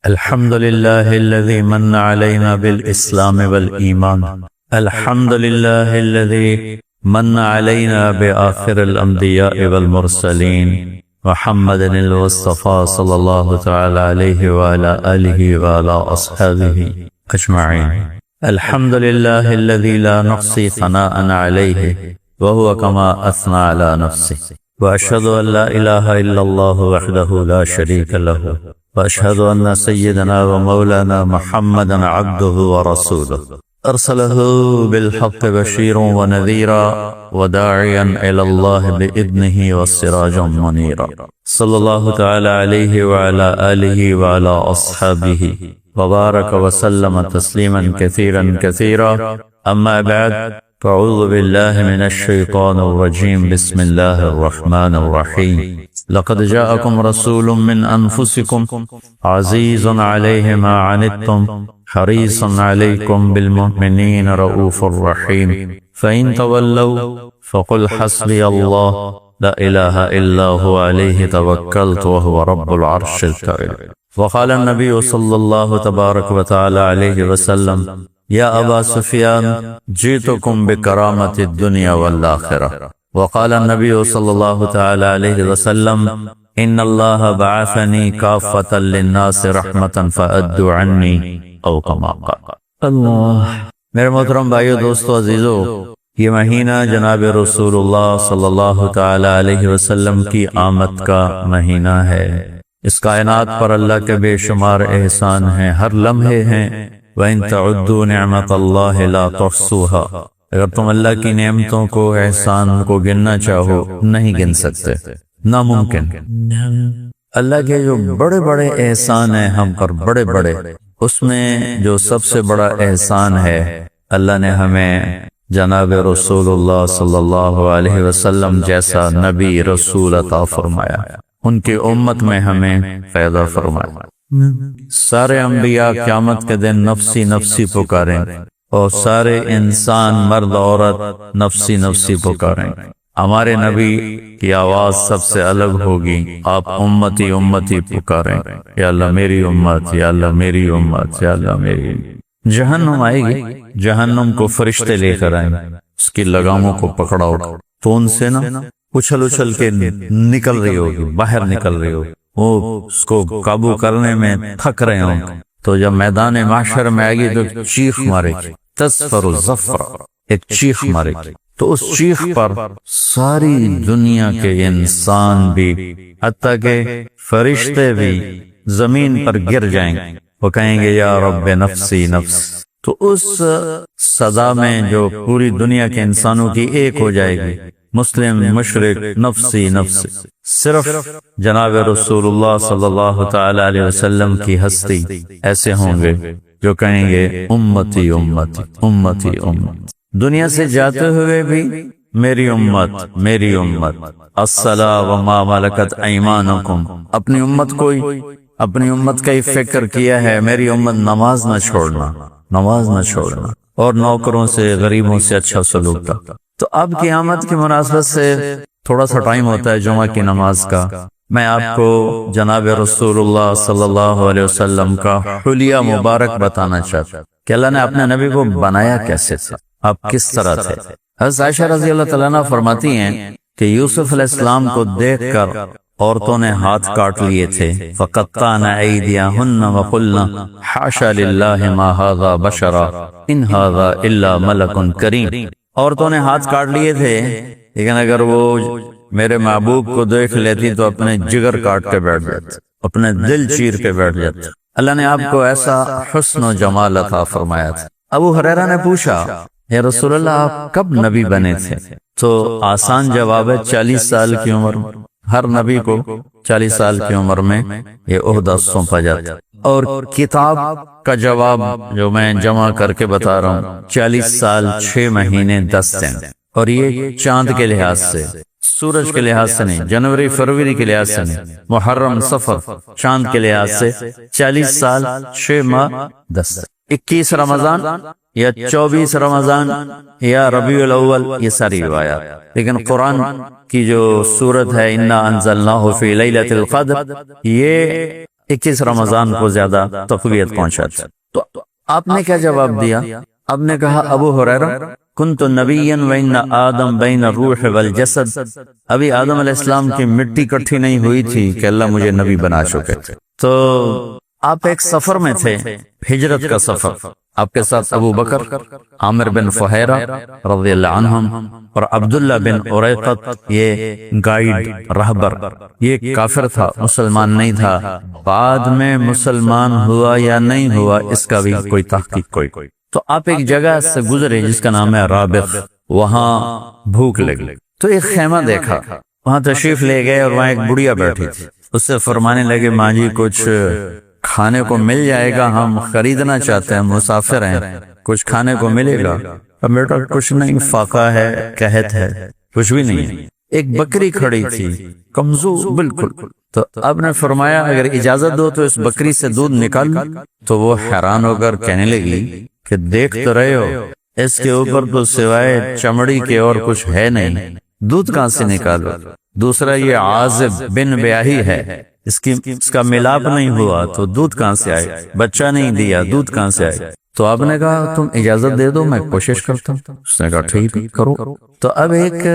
الحمد لله الذي من علينا بالإسلام والإيمان. الحمد لله الذي من علينا بآخر الأنبياء والمرسلين محمد المصطفى صلى الله تعالى عليه وعلى آله وعلى أصحابه أجمعين. الحمد لله الذي لا نحصي ثناء عليه وهو كما أثنى على نفسه. وأشهد أن لا إله إلا الله وحده لا شريك له، وأشهد أن سيدنا ومولانا محمدا عبده ورسوله أرسله بالحق بشيرا ونذيرا وداعيا إلى الله بإذنه والسراجا منيرا. صلى الله تعالى عليه وعلى آله وعلى أصحابه وبارك وسلم تسليما كثيرا كثيرا. أما بعد، فأعوذ بالله من الشيطان الرجيم. بسم الله الرحمن الرحيم. لقد جاءكم رسول من أنفسكم عزيز عليه ما عنتم حريص عليكم بالمؤمنين رؤوف رحيم. فإن تولوا فقل حسبي الله لا إله إلا هو عليه توكلت وهو رب العرش الكريم. وقال النبي صلى الله تبارك وتعالى عليه وسلم: يا أبا سفيان جئتكم بكرامة الدنيا والآخرة. وقال النبي صلى الله تعالى عليه وسلم: إن الله بعثني كافة للناس رحمة فأدوا عني أو كما قال. اللہ. میرے محترم بھائیو، دوستو، عزیزو، یہ مہینہ جناب رسول اللہ صلی اللہ تعالی علیہ وسلم کی آمد کا مہینہ ہے. اس کائنات پر اللہ کے بے شمار احسان ہیں، ہر لمحے ہیں. وَإِن تَعُدُّوا نِعْمَةَ اللَّهِ لَا تُحْصُوهَا. اگر تم اللہ کی نعمتوں کو، احسان کو گننا چاہو، نہیں گن سکتے، ناممکن. اللہ کے جو بڑے بڑے احسان ہیں ہم پر، بڑے بڑے، اس میں جو سب سے بڑا احسان ہے، اللہ نے ہمیں جناب رسول اللہ صلی اللہ علیہ وسلم جیسا نبی رسول عطا فرمایا، ان کی امت میں ہمیں پیدا فرمایا. سارے انبیاء قیامت کے دن نفسی نفسی پکاریں، اور سارے انسان مرد عورت نفسی نفسی پکاریں. ہمارے نبی کی آواز سب سے الگ ہوگی. آپ امتی امتی پکاریں، یا اللہ میری امت، یا اللہ میری امت، یا اللہ میری. جہنم آئے گی، جہنم کو فرشتے لے کر آئیں، اس کی لگاموں کو پکڑاؤ تو ان سے نا اچھل اچھل کے نکل رہی ہوگی، باہر نکل رہی ہوگی. وہ اس کو قابو کرنے میں تھک رہے ہوں. تو جب میدان معاشر میں آئے گی تو چیخ مارے گی، تصفر الزفر، ایک چیخ مارے گی. تو اس چیخ پر ساری دنیا کے انسان بھی، حتیٰ کہ فرشتے بھی زمین پر گر جائیں گے. وہ کہیں گے یا رب نفسی نفس. تو اس صدا میں جو پوری دنیا کے انسانوں کی ایک ہو جائے گی، مسلم مشرک نفسی نفسی. صرف جناب رسول اللہ صلی اللہ تعالی علیہ وسلم کی ہستی ایسے ہوں گے جو کہیں گے امتی امتی امتی امت. دنیا سے جاتے ہوئے بھی میری امت میری امت. الصلاۃ وما ملکت ایمانکم. اپنی امت کا ہی فکر کیا ہے. میری امت نماز نہ چھوڑنا، نماز نہ چھوڑنا، اور نوکروں سے، غریبوں سے اچھا سلوک کا. تو اب قیامت کی مناسبت سے تھوڑا سا ٹائم ہوتا ہے جمعہ کی نماز کا. میں آپ کو جناب رسول اللہ صلی اللہ علیہ وسلم کا حلیہ مبارک بتانا چاہتا ہوں کہ اللہ نے اپنے نبی کو بنایا کیسے تھا، آپ کس طرح تھے. حضرت عائشہ رضی اللہ تعالیٰ عنہ فرماتی ہیں کہ یوسف علیہ السلام کو دیکھ کر عورتوں نے ہاتھ کاٹ لیے تھے. فَقَطَّعْنَ أَيْدِيَهُنَّ وَقُلْنَ حَاشَا لِلَّهِ مَا هَذَا بَشَرًا إِنْ هَذَا إِلَّا مَلَكٌ كَرِيمٌ. عورتوں نے ہاتھ کاٹ لیے تھے، لیکن اگر وہ میرے محبوب کو دیکھ لیتی تو اپنے جگر کاٹ کے بیٹھ جاتے، اپنے دل چیر کے بیٹھ جاتے. اللہ نے آپ کو ایسا حسن و جمال عطا فرمایا تھا. ابو ہریرہ نے پوچھا، یا رسول اللہ آپ کب نبی بنے تھے؟ تو آسان جواب ہے 40 سال کی عمر میں. ہر نبی کو 40 سال کی عمر میں یہ عہدہ سونپا جاتا. اور کتاب کا جواب جو میں جمع کر کے بتا رہا ہوں، 40 سال 6 مہینے 10 دن. اور یہ چاند کے لحاظ سے، سورج کے لحاظ سے نہیں، جنوری فروری کے لحاظ سے نہیں، محرم صفر چاند کے لحاظ سے 40 سال 6 ماہ 10 دن. 21 رمضان یا 24 رمضان یا ربیع الاول، یہ ساری روایات. لیکن قرآن کی جو سورت ہے انا انزلناہ فی لیلۃ القدر، یہ 21 رمضان کو زیادہ تقویت پہنچاتے. تو آپ نے کیا جواب دیا؟ آپ نے کہا ابو ہریرہ کنت نبیا وان آدم بین الروح والجسد، ابھی آدم علیہ السلام کی مٹی کٹھی نہیں ہوئی تھی کہ اللہ مجھے نبی بنا چکے تھے. تو آپ ایک سفر میں تھے، ہجرت کا سفر، آپ کے ساتھ ابو بکر، عامر بن فہیرہ رضی اللہ عنہم، اور عبداللہ بن اریقط، یہ گائیڈ رہبر، یہ کافر تھا، مسلمان نہیں تھا، بعد میں مسلمان ہوا یا نہیں ہوا اس کا بھی کوئی تحقیق کوئی. تو آپ ایک جگہ سے گزرے جس کا نام ہے رابغ، وہاں بھوک لگی تو ایک خیمہ دیکھا، وہاں تشریف لے گئے اور وہاں ایک بڑھیا بیٹھی تھی. اس سے فرمانے لگے ماں جی کچھ کھانے کو مل جائے گا، ہم خریدنا چاہتے ہیں، مسافر ہیں، کچھ کھانے کو ملے گا؟ اب بیٹا کچھ نہیں، فاقہ ہے، قحط ہے، کچھ بھی نہیں. ایک بکری کھڑی تھی کمزور بالکل. تو آپ نے فرمایا اگر اجازت دو تو اس بکری سے دودھ نکال. تو وہ حیران ہو کر کہنے لگی کہ دیکھ تو رہے ہو اس کے اوپر تو سوائے چمڑی کے اور کچھ ہے نہیں، دودھ کہاں سے نکالو؟ دوسرا یہ عازب بن بیاہی ہے، اس کا ملاپ نہیں ہوا تو دودھ کہاں سے آئے؟ بچہ نہیں دیا، دودھ کہاں سے آئے؟ تو آپ نے کہا تم اجازت دے دو میں کوشش کرتا ہوں. اس نے کہا ٹھیک کرو. تو اب ایک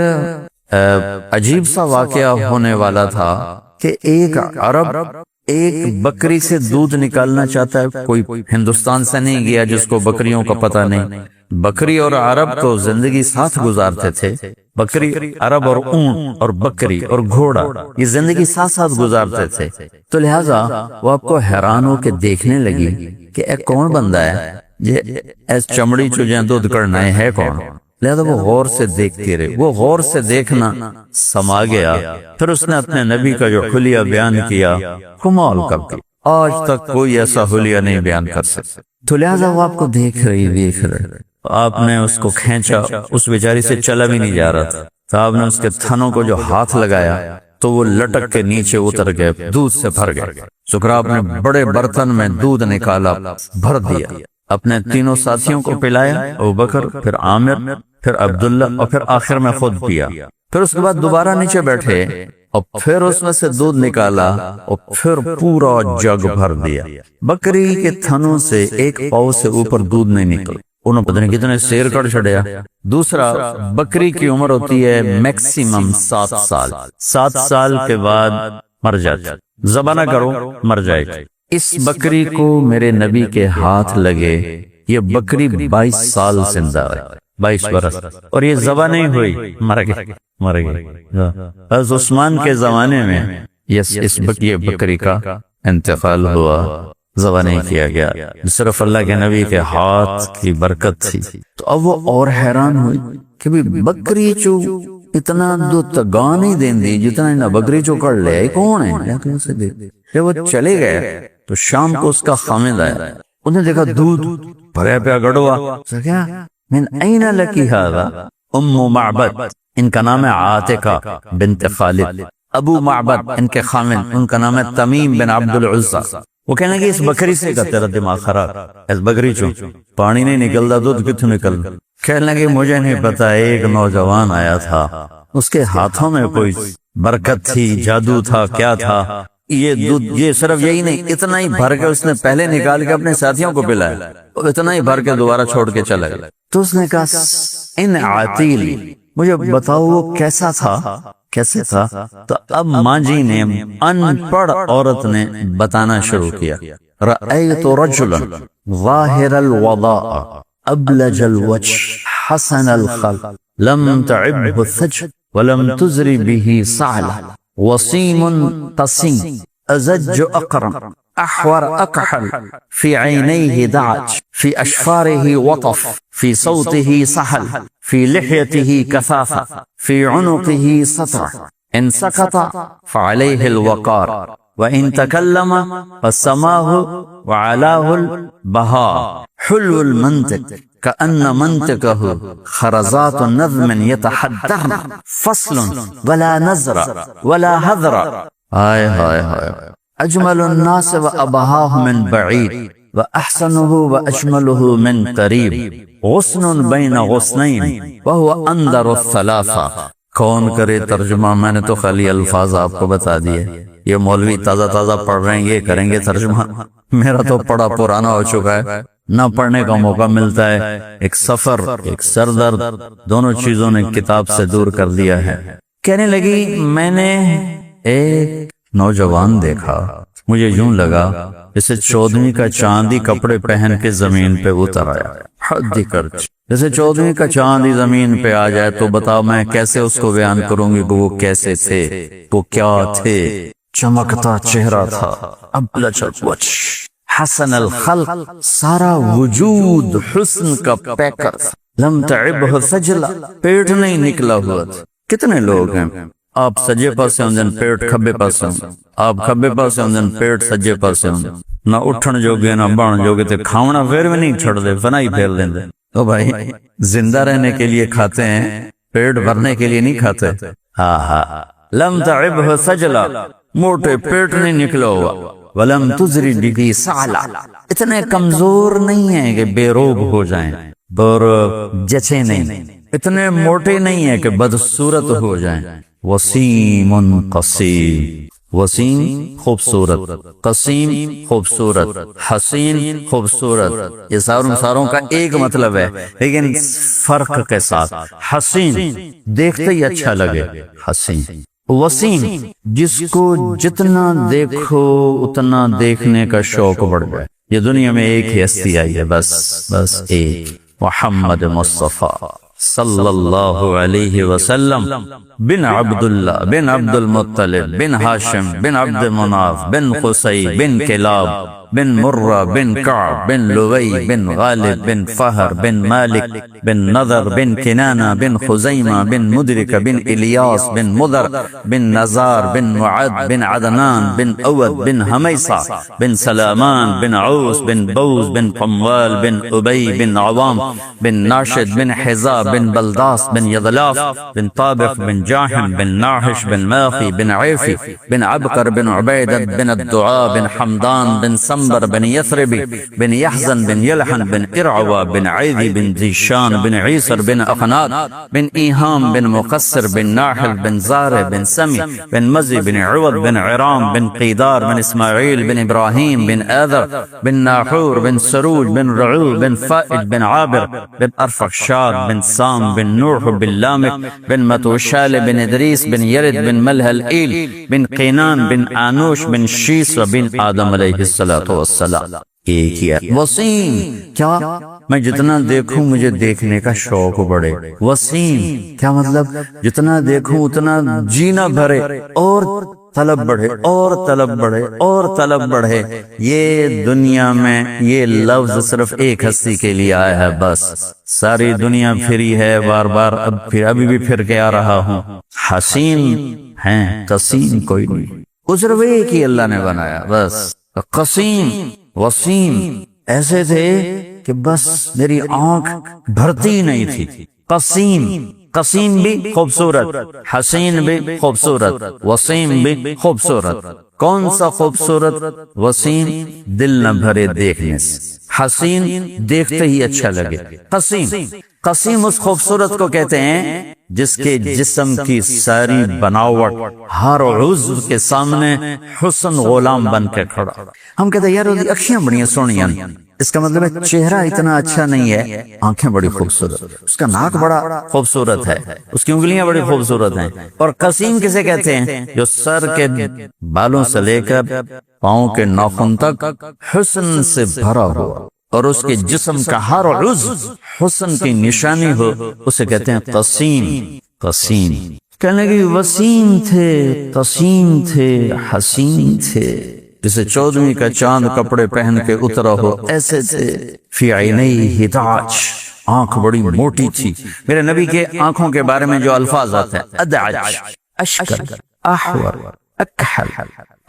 عجیب سا واقعہ ہونے والا تھا کہ ایک عرب ایک بکری سے دودھ نکالنا چاہتا ہے، کوئی ہندوستان سے نہیں گیا جس کو بکریوں کا پتہ نہیں. بکری اور عرب تو زندگی ساتھ گزارتے تھے، بکری عرب اور اونٹ اور بکری اور گھوڑا یہ زندگی ساتھ ساتھ گزارتے تھے. تو لہٰذا وہ آپ کو حیران ہو کے دیکھنے لگی کہ ایک کون بندہ ہے یہ ایس چمڑی چوجیں دودھ کرنا ہے کون؟ لہذا وہ غور سے دیکھتی رہی، وہ غور سے دیکھنا سما گیا. پھر اس نے اپنے نبی کا جو حلیہ بیان کیا کمال کر دیا، آج تک کوئی ایسا حلیہ نہیں بیان کر سکتا. تو لہذا وہ آپ کو دیکھ رہی. آپ نے اس کو کھینچا، اس بیچاری سے چلا بھی نہیں جا رہا تھا. تو آپ نے اس کے تھنوں کو جو ہاتھ لگایا تو وہ لٹک کے نیچے اتر گئے، دودھ سے بھر گئے. سکرا نے بڑے برتن میں دودھ نکالا، بھر دیا، اپنے تینوں ساتھیوں کو پلایا، ابو بکر، پھر عامر، پھر عبداللہ، اور پھر آخر میں خود پیا. پھر اس کے بعد دوبارہ نیچے بیٹھے اور پھر اس میں سے دودھ نکالا اور پھر پورا جگ بھر دیا. بکری کے تھنوں سے ایک پاؤ سے اوپر دودھ نہیں نکل، انہوں پتہ نہیں کتنے سیر کر چھڑیا. دوسرا بکری کی عمر ہوتی ہے میکسیمم 7 سال، 7 سال کے بعد مر جاتی، ذبح نہ کرو مر جائے گی. اس بکری کو میرے نبی کے ہاتھ لگے، یہ بکری 22 سال زندہ ہے، 22 برس، اور یہ ذبح نہیں ہوئی، مر گئی. حضرت عثمان کے زمانے میں اس بکری کا انتقال ہوا، ذبح نہیں کیا گیا، صرف اللہ کے نبی کے ہاتھ کی برکت تھی. تو اب وہ اور حیران ہوئی کہ بکری چو اتنا دودھ گا نہیں دین دی جتنا بکری چو کر لے، کون ہے؟ جب وہ چلے گئے تو شام کو اس کا خامد آیا، انہیں دیکھا دودھ بھریا پیا گڑوا. کیا من این لکی ھذا؟ ام معبد، ان کا نام ہے عاتقہ بنت خالد. ابو معبد ان کے خامد، ان کا نام ہے تمیم بن عبد العزہ. وہ کہنے لگے اس بکری سے کا تیرا دماغ خراب، اس بکری چوں پانی نہیں نکلتا، دودھ کتوں نکل؟ کہنے لگے مجھے نہیں پتا، ایک نوجوان آیا تھا، اس کے ہاتھوں میں کوئی برکت تھی، جادو تھا، کیا تھا؟ یہ دودھ، یہ صرف یہی نہیں، اتنا ہی بھر کے اس نے پہلے نکال کے اپنے ساتھیوں کو پلایا، اتنا ہی بھر کے دوبارہ چھوڑ کے چلا گیا. تو اس نے کہا ان عاتیل، مجھے بتاؤ وہ کیسا تھا، کیسے تھا؟ تو اب ماں جی نے، ان پڑھ عورت نے بتانا شروع کیا. رأیت رجلا ظاہر الوضاء ابلج الوجه حسن الخلق لم تعبه الثج ولم تزر به صعلة وصيم قصيم أزج أقرم أحور أكحل في عينيه دعج في أشفاره وطف في صوته سحل في لحيته كثافة في عنقه سطع إن سكت فعليه الوقار وإن تكلم فسماه وعلاه البهاء حلو المنطق كأن منطقه خرزات نظم يتحدثن فصل ولا نزر ولا هذر. هاي هاي هاي أجمل الناس وأبهاه من بعيد وأحسنه وأجمله من قريب غصن بين غصنين وهو أندر الثلاثة. کون کرے ترجمہ، میں نے تو خالی الفاظ آپ کو بتا دیے. یہ مولوی تازہ تازہ پڑھ رہے ہیں، یہ کریں گے ترجمہ، میرا تو پڑھا پرانا ہو چکا ہے، نہ پڑھنے کا موقع ملتا ہے، ایک سفر ایک سر درد، دونوں چیزوں نے کتاب سے دور کر دیا ہے۔ کہنے لگی میں نے ایک نوجوان دیکھا، مجھے یوں لگا جیسے 14ویں کا چاندی کپڑے پہن کے زمین پہ اتر آیا، حد ہی کر، جیسے 14ویں کا چاندی زمین پہ آ جائے تو بتاؤ میں کیسے اس کو بیان کروں گی کہ وہ کیسے تھے، وہ کیا تھے؟ چمکتا چہرہ تھا، ابلج الوجھ، حسن الخلق، سارا وجود حسن کا پیکر تھا، لم تعبہ سجلہ، پیٹ نہیں نکلا ہوا تھا۔ کتنے لوگ ہیں آپ سجے پاسے ہوں پیٹ کھبے پاسے ہوں، آپ کھبے پاسے ہوں پیٹ سجے پاسے ہوں، نہ اٹھن جوگے نہ بان جوگے، تے کھاونا پھر بھی نہیں چھڑ دے، فنا ہی پھیر لیندے۔ تو بھائی زندہ رہنے کے لیے کھاتے ہیں، پیٹ بھرنے کے لیے نہیں کھاتے۔ ہاں ہاں، لم تعبہ سجلہ، موٹے پیٹ نہیں نکلا ہوا، ولم تزری بہ سعلا، اتنے کمزور نہیں ہیں کہ بے روب ہو جائیں، جچے نہیں، اتنے موٹے نہیں ہیں کہ بدصورت ہو جائیں۔ وسیم قصیم، وسیم خوبصورت، قصیم خوبصورت، حسین خوبصورت، یہ ساروں کا ایک مطلب ہے لیکن فرق کے ساتھ۔ حسین دیکھتے ہی اچھا لگے، حسین۔ وسیم جس کو جتنا دیکھو اتنا دیکھنے کا شوق بڑھ جائے۔ یہ دنیا میں ایک ہی ہستی آئی ہے، بس ایک، محمد مصطفیٰ صلی اللہ علیہ وسلم، بن عبداللہ بن عبد المطلب بن ہاشم بن عبد مناف بن قصی بن کلاب بن مرہ بن کعب بن لوی بن غالب بن فہر بن مالک بن نضر بن کنانہ بن خزیمہ بن مدرک بن الیاس بن مضر بن نزار بن معد بن عدنان بن اود بن حمیصہ بن سلامان بن عوس بن بوز بن قموال بن ابی بن عوام بن ناشد بن حزاب بن بلداس بن یضلاف بن طابق بن جاحم بن ناحش بن ماخی بن عیفی بن عبقر بن عبیدت بن الدعاء بن حمدان بن سنبر بن یثربی بن یحزن بن یلحن بن ارعوا بن عیدی بن ذیشان بن عیسر بن اخنات بن ایہام بن مقصر بن ناحل بن زارع بن سمی بن مزی بن عوض بن عرام بن قیدار بن اسماعیل بن ابراہیم بن آذر بن ناحور بن سروج بن رعو بن فائد بن عابر بن ارفخشاد بن سام بن نوح بن لامک بن متوشال بن ادریس بن یرد بن ملہل ایل بن قینان بن آنوش بن شیس بن آدم علیہ السلام۔ ایک ہی ہے وسیم، کیا میں جتنا دیکھوں مجھے دیکھنے کا شوق بڑھے۔ وسیم کیا مطلب؟ جتنا دیکھوں اتنا جینا بھرے اور طلب بڑھے اور طلب بڑھے اور طلب بڑھے۔ یہ دنیا میں یہ لفظ صرف ایک ہستی کے لیے آیا ہے، بس ساری دنیا پھری ہے بار بار، ابھی بھی پھر کے آ رہا ہوں۔ حسین ہیں، قسیم کوئی نہیں، صرف ایک ہی اللہ نے بنایا بس۔ قسیم وسیم ایسے تھے کہ بس میری آنکھ بھرتی نہیں تھی۔ قسیم، قسیم بھی خوبصورت، حسین بھی خوبصورت، وسیم بھی خوبصورت۔ کون سا خوبصورت؟ وسیم دل نہ بھرے دیکھنے سے، حسین دیکھتے ہی اچھا لگے۔ قسیم اس خوبصورت کو کہتے ہیں جس کے جسم کی ساری بناوٹ ہر عضو کے سامنے حسن غلام بن کے کھڑا۔ ہم کہتے ہیں یار وہ اکھیاں بڑی سونیاں، اس کا مطلب ہے چہرہ اتنا اچھا نہیں ہے، آنکھیں بڑی خوبصورت، اس کا ناک بڑا خوبصورت ہے، اس کی انگلیاں بڑی خوبصورت ہیں۔ اور قسیم کسے کہتے ہیں؟ جو سر کے بالوں سے لے کر پاؤں کے ناخن تک حسن سے بھرا ہوا اور اس کے جسم کا ہر عضو حسن کی نشانی ہو، اسے کہتے ہیں قسیم۔ قسیم کہنے لگے وسیم تھے، قسیم تھے، حسین تھے، جسے 14ویں کا چاند کپڑے پہن کے اترا ہو ایسے تھے۔ فی عینیہ تاج، آنکھ بڑی موٹی تھی۔ میرے نبی کے آنکھوں کے بارے میں جو الفاظ آتے ہیں، ادعج، اشکر، احور، اکحل،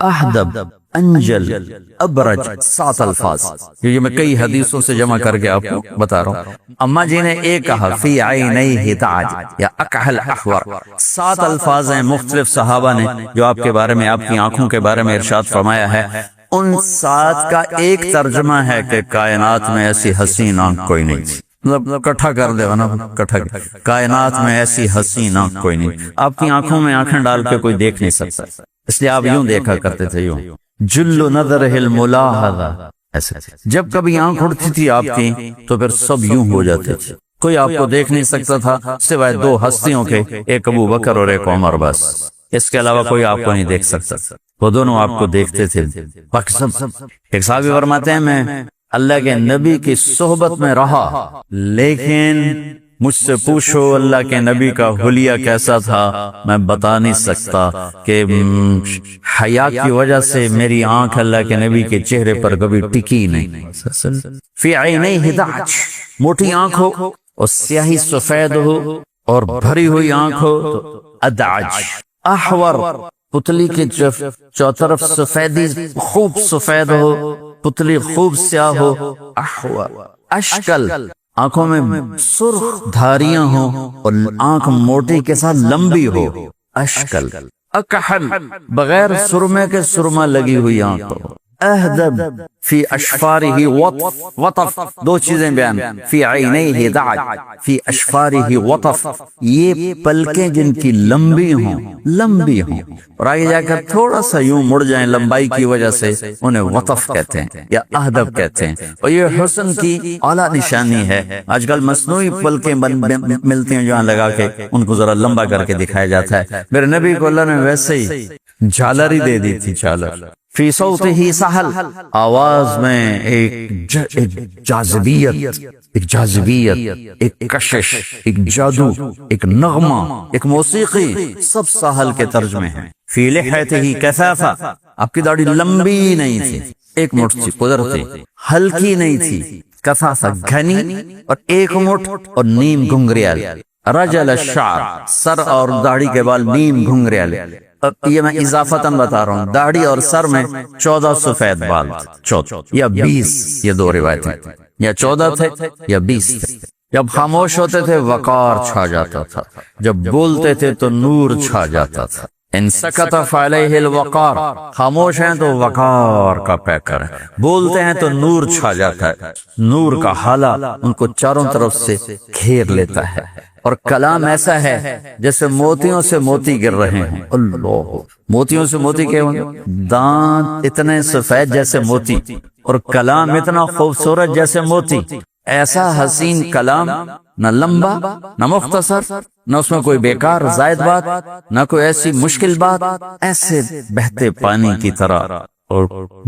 احدب، انجل، ابرج، 7 الفاظ، یہ میں کئی حدیثوں سے جمع کر کے آپ کو بتا رہا ہوں۔ اما جی نے ایک کہا فی عینیہ تاج یا اکحل احور، 7 الفاظ ہیں مختلف صحابہ نے جو آپ کے بارے میں، آپ کی آنکھوں کے بارے میں ارشاد فرمایا ہے۔ ان 7 کا ایک ترجمہ ہے کہ کائنات میں ایسی حسین آنکھ کوئی نہیں تھی، مطلب کٹھا کر دے نا، کٹھا، کائنات میں ایسی حسین آنکھ کوئی نہیں، آپ کی آنکھوں میں آنکھیں ڈال کے کوئی دیکھ نہیں سکتا۔ اس لیے آپ یوں دیکھا کرتے تھے، یوں جل نظرہ الملاحظہ، ایسے جب کبھی آنکھ اڑتی تھی آپ کی تو پھر سب یوں ہو جاتے تھے، کوئی آپ کو دیکھ نہیں سکتا تھا سوائے دو ہستیوں کے، ایک ابو بکر اور ایک عمر، بس اس کے علاوہ کوئی آپ کو نہیں دیکھ سکتا، وہ دونوں آپ کو دیکھتے تھے باقی سب۔ ایک صحابی فرماتے ہیں میں اللہ کے نبی کی صحبت میں رہا، لیکن مجھ سے پوچھو اللہ کے نبی کا حلیہ کیسا تھا، میں بتا نہیں سکتا کہ حیا کی وجہ سے میری آنکھ اللہ کے نبی کے چہرے پر کبھی ٹکی نہیں۔ فی عینیہ دعج، موٹی آنکھ ہو اور سیاہی سفید ہو اور بھری ہوئی آنکھ ہو تو ادعج، احور، پتلی کے چوطرف سفیدی خوب سفید ہو، پتلی خوب سیاہ ہو، احور، اشکل، آنکھوں میں سرخ دھاریاں ہوں اور آنکھ موٹی کے ساتھ لمبی ہو، اشکل، اکحل، بغیر سرمے کے سرما لگی ہوئی آنکھ ہو، اہدب، فی اشفارہ وطف، دو چیزیں بیان، فی عینیہ دعج، فی اشفارہ وطف، یہ پلکیں جن کی لمبی ہوں اور آگے جا کر تھوڑا سا یوں مڑ جائیں لمبائی کی وجہ سے، انہیں وطف کہتے ہیں یا اہدب کہتے ہیں، اور یہ حسن کی اعلیٰ نشانی ہے۔ آج کل مصنوعی پلکیں ملتی ہیں جہاں لگا کے ان کو ذرا لمبا کر کے دکھایا جاتا ہے، میرے نبی کو اللہ نے ویسے ہی جھالر ہی دے دی تھی، جھالر۔ فی صوتہ سہل، آواز میں ایک جاذبیت، ایک کشش، ایک جادو، ایک نغمہ، ایک موسیقی، سب ساحل کے ترجمے ہیں۔ فی لحیتہ کثافہ، آپ کی داڑھی لمبی نہیں تھی، ایک مٹھ تھی، قدرتی، ہلکی نہیں تھی، کثافہ گھنی اور ایک مٹھ اور نیم گھنگریال، رجل الشعر، سر اور داڑھی کے بال نیم گھنگریال۔ اب یہ میں اضافتاً بتا رہا ہوں، داڑھی اور سر میں 14 سفید بال، 14 یا 20، یہ دو روایتیں، یا 14 تھے یا 20 تھے۔ جب خاموش ہوتے تھے وقار چھا جاتا تھا، جب بولتے تھے تو نور چھا جاتا تھا۔ ان سکت فعلیہ الوقار، خاموش ہیں تو وقار کا پیکر ہے، بولتے ہیں تو نور چھا جاتا ہے، نور کا حالہ ان کو چاروں طرف سے گھیر لیتا ہے، اور کلام ایسا ہے جیسے موتیوں سے موتی گر رہے ہیں۔ اللہ، موتیوں سے موتی کیا ہوں، دانت اتنے سفید جیسے موتی اور کلام اتنا خوبصورت جیسے موتی، ایسا حسین کلام، نہ لمبا نہ مختصر، نہ اس میں کوئی بیکار زائد بات، نہ کوئی ایسی مشکل بات، ایسے بہتے پانی کی طرح اور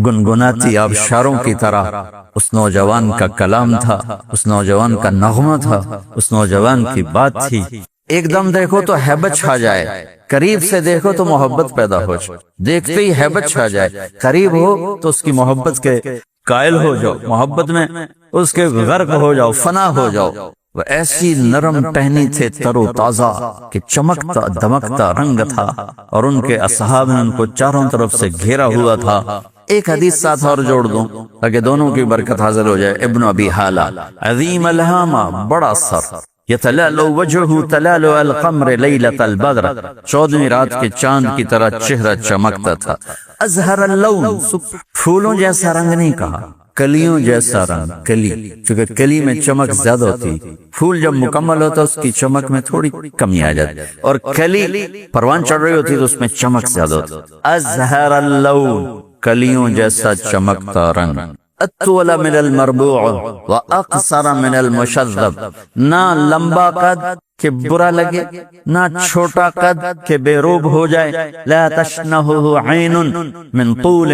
گنگناتی آبشاروں کی طرح اس نوجوان کا کلام تھا، اس نوجوان کا نغمہ تھا، اس نوجوان کی بات تھی۔ ایک دم دیکھو تو ہیبت چھا جائے، قریب سے دیکھو تو محبت پیدا ہو جائے، دیکھتے ہی ہیبت چھا جائے، قریب ہو تو اس کی محبت کے قائل ہو جاؤ، محبت میں اس کے غرق ہو جاؤ، فنا ہو جاؤ۔ وہ ایسی نرم ٹہنی تھے، تر و تازہ، کہ چمکتا دمکتا رنگ تھا، اور ان کے اصحاب نے ان کو چاروں طرف سے گھیرا ہوا تھا۔ ایک حدیث ساتھ اور جوڑ دوں تاکہ دونوں کی برکت حاصل ہو جائے۔ ابن ابی حالہ، عظیم الہامہ، بڑا سر، یتلالو وجہہ تلالو القمر لیلۃ البدر، 14ویں رات کے چاند کی طرح چہرہ چمکتا تھا۔ ازہر اللون، پھولوں جیسا رنگ نہیں کہا، کلیوں جیسا رنگ، کلی، چونکہ کلی میں چمک زیادہ ہوتی، پھول جب مکمل ہوتا اس کی چمک میں تھوڑی کمی آ جاتی، اور کلی پروان چڑھ رہی ہوتی تو اس میں چمک زیادہ ہوتی۔ ازہر اللون، کلیوں جیسا چمکتا رنگ، اطول من المربوع واقصر من المشذب، نہ لمبا قد کہ برا لگے، نہ چھوٹا قد کہ بے روب ہو جائے، لا تشنہہ عین من طول